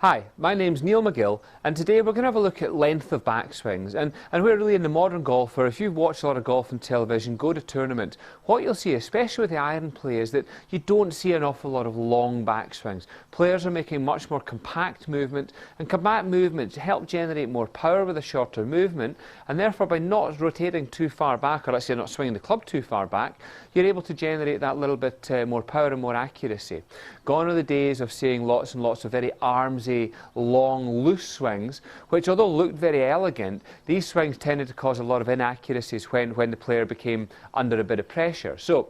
Hi, my name's Niall McGill, and today we're going to have a look at length of backswings. And we're really in the modern golfer. If you've watched a lot of golf on television, go to tournaments, what you'll see, especially with the iron play, is that you don't see an awful lot of long backswings. Players are making much more compact movement, and compact movements help generate more power with a shorter movement, and therefore by not rotating too far back, or let's say not swinging the club too far back, you're able to generate that little bit more power and more accuracy. Gone are the days of seeing lots and lots of very armsy, long, loose swings, which although looked very elegant, these swings tended to cause a lot of inaccuracies when the player became under a bit of pressure. So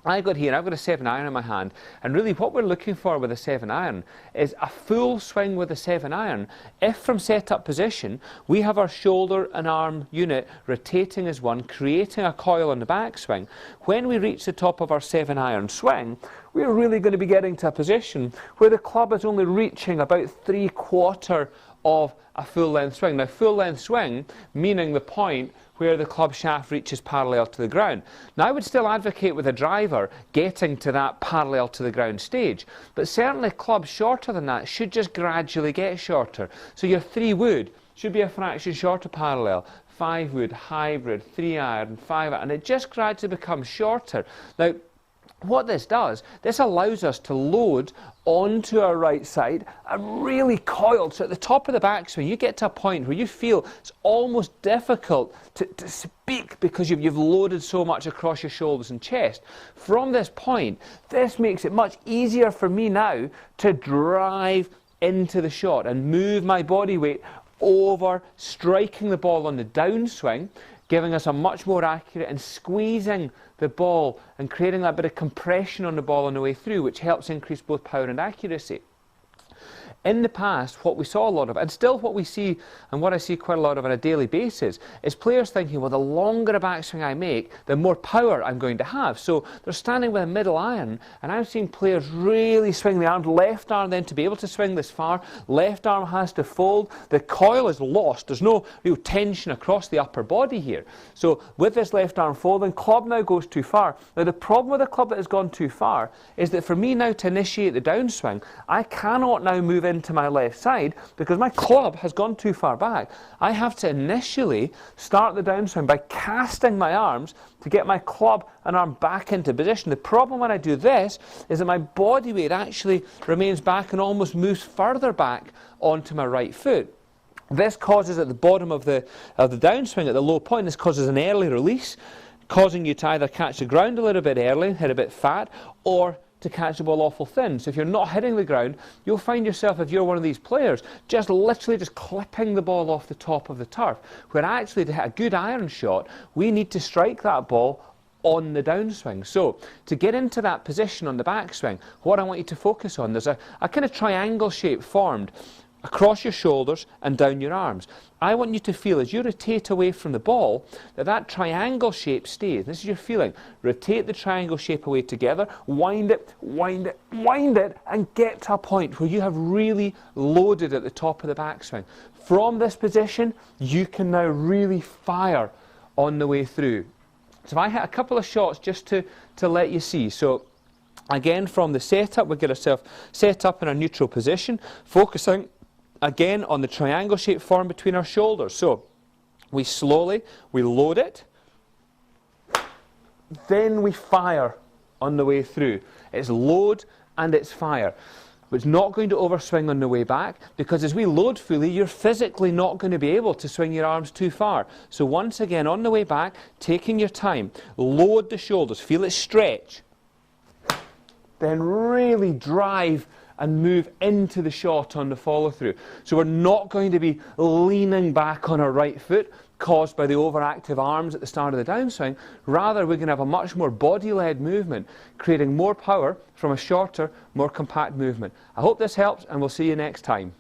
I've got a 7-iron in my hand, and really what we're looking for with a 7-iron is a full swing with a 7-iron. If from set-up position we have our shoulder and arm unit rotating as one, creating a coil on the backswing, when we reach the top of our 7-iron swing, we're really going to be getting to a position where the club is only reaching about 3/4 of a full-length swing. Now, full-length swing meaning the point where the club shaft reaches parallel to the ground. Now, I would still advocate with a driver getting to that parallel to the ground stage, but certainly clubs shorter than that should just gradually get shorter. So your 3-wood should be a fraction shorter parallel, 5-wood, hybrid, 3-iron, 5-iron, and it just gradually becomes shorter. Now, what this does, this allows us to load onto our right side and really coiled. So at the top of the backswing, you get to a point where you feel it's almost difficult to speak because you've loaded so much across your shoulders and chest. From this point, this makes it much easier for me now to drive into the shot and move my body weight over, striking the ball on the downswing, giving us a much more accurate and squeezing the ball and creating that bit of compression on the ball on the way through, which helps increase both power and accuracy. In the past, what we saw a lot of, and still what we see, and what I see quite a lot of on a daily basis, is players thinking, well, the longer a backswing I make, the more power I'm going to have. So they're standing with a middle iron, and I'm seeing players really swing the arm, left arm then to be able to swing this far, left arm has to fold, the coil is lost, there's no real tension across the upper body here. So with this left arm folding, club now goes too far. Now the problem with a club that has gone too far is that for me now to initiate the downswing, I cannot now move into my left side because my club has gone too far back. I have to initially start the downswing by casting my arms to get my club and arm back into position. The problem when I do this is that my body weight actually remains back and almost moves further back onto my right foot. This causes at the bottom of the downswing, at the low point, this causes an early release, causing you to either catch the ground a little bit early, hit a bit fat, or to catch the ball awful thin. So if you're not hitting the ground, you'll find yourself, if you're one of these players, just literally just clipping the ball off the top of the turf, where actually to hit a good iron shot, we need to strike that ball on the downswing. So to get into that position on the backswing, what I want you to focus on, there's a kind of triangle shape formed across your shoulders and down your arms. I want you to feel as you rotate away from the ball that triangle shape stays. This is your feeling. Rotate the triangle shape away together, wind it, wind it, wind it, and get to a point where you have really loaded at the top of the backswing. From this position, you can now really fire on the way through. So I hit a couple of shots just to let you see. So again, from the setup, we get ourselves set up in a neutral position, focusing again on the triangle shape form between our shoulders. So we load it, then we fire on the way through. It's load and it's fire. But it's not going to overswing on the way back, because as we load fully, you're physically not going to be able to swing your arms too far. So once again, on the way back, taking your time, load the shoulders, feel it stretch, then really drive and move into the shot on the follow through. So we're not going to be leaning back on our right foot caused by the overactive arms at the start of the downswing. Rather, we're going to have a much more body-led movement, creating more power from a shorter, more compact movement. I hope this helps, and we'll see you next time.